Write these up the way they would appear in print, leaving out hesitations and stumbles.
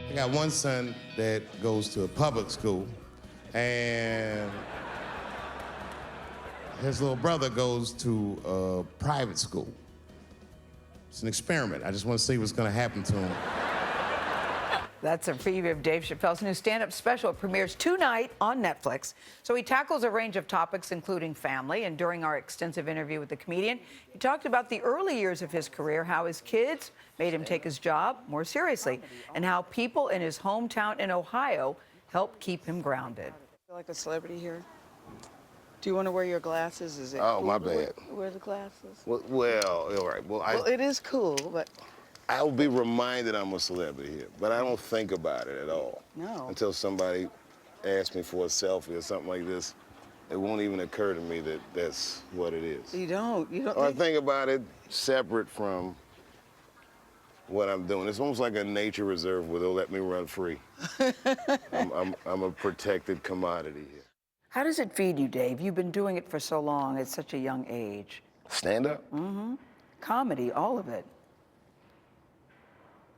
I got one son that goes to a public school, and his little brother goes to a private school. It's an experiment. I just want to see what's going to happen to him. That's a preview of Dave Chappelle's new stand-up special. It premieres tonight on Netflix. So he tackles a range of topics, including family. And during our extensive interview with the comedian, he talked about the early years of his career, how his kids made him take his job more seriously, and how people in his hometown in Ohio helped keep him grounded. Feel like a celebrity here. Do you want to wear your glasses? Is it Oh, cool my to bad. wear the glasses? Well, all right. Well, it is cool, but I'll be reminded I'm a celebrity here, but I don't think about it at all. No. Until somebody asks me for a selfie or something like this, it won't even occur to me that that's what it is. you don't. Or I think about it separate from what I'm doing. It's almost like a nature reserve where they'll let me run free. I'm a protected commodity here. How does it feed you, Dave? You've been doing it for so long at such a young age. Stand up? Comedy, all of it.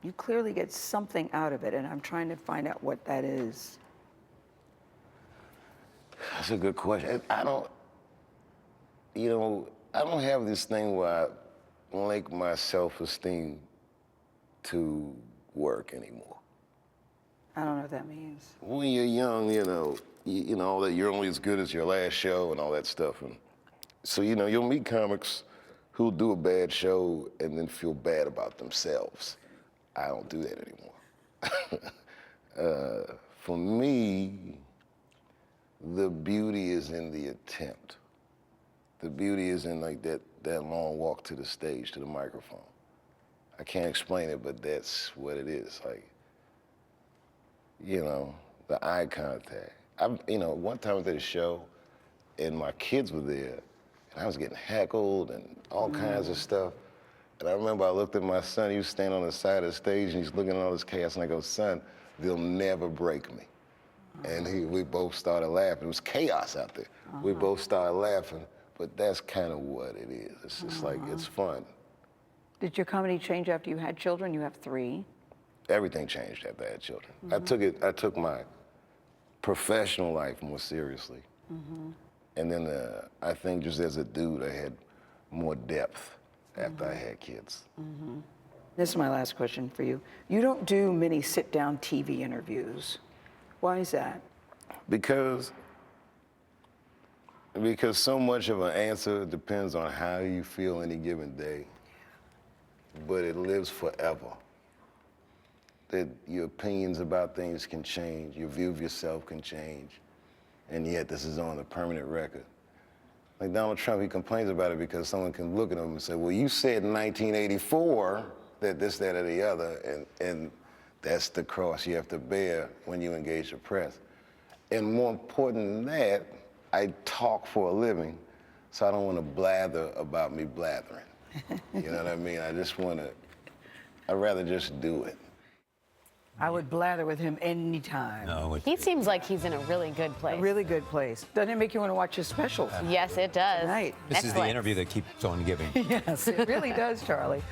You clearly get something out of it, and I'm trying to find out what that is. That's a good question. I don't have this thing where I link my self-esteem to work anymore. I don't know what that means. When you're young, you know that you're only as good as your last show and all that stuff. And so, you'll meet comics who'll do a bad show and then feel bad about themselves. I don't do that anymore. For me, the beauty is in the attempt. The beauty is in like that long walk to the stage, to the microphone. I can't explain it, but that's what it is. Like, the eye contact. One time I was at a show and my kids were there and I was getting heckled and all kinds of stuff. And I remember I looked at my son, he was standing on the side of the stage and he's looking at all this chaos and I go, son, they'll never break me. And we both started laughing. It was chaos out there. We both started laughing, but that's kind of what it is. It's just like, it's fun. Did your comedy change after you had children? You have 3. Everything changed after I had children. I took my professional life more seriously. And then I think just as a dude, I had more depth after I had kids. This is my last question for you. You don't do many sit-down TV interviews. Why is that? Because so much of an answer depends on how you feel any given day, but it lives forever. That your opinions about things can change, your view of yourself can change, and yet this is on a permanent record. Like Donald Trump, he complains about it because someone can look at him and say, well, you said in 1984 that this, that, or the other, and that's the cross you have to bear when you engage the press. And more important than that, I talk for a living, so I don't want to blather about me blathering. You know what I mean? I'd rather just do it. I would blather with him anytime. No, He seems like he's in a really good place. A really good place. Doesn't it make you want to watch his special Yes, it does. tonight? this is the Netflix. interview that keeps on giving. Yes, it really does, Charlie.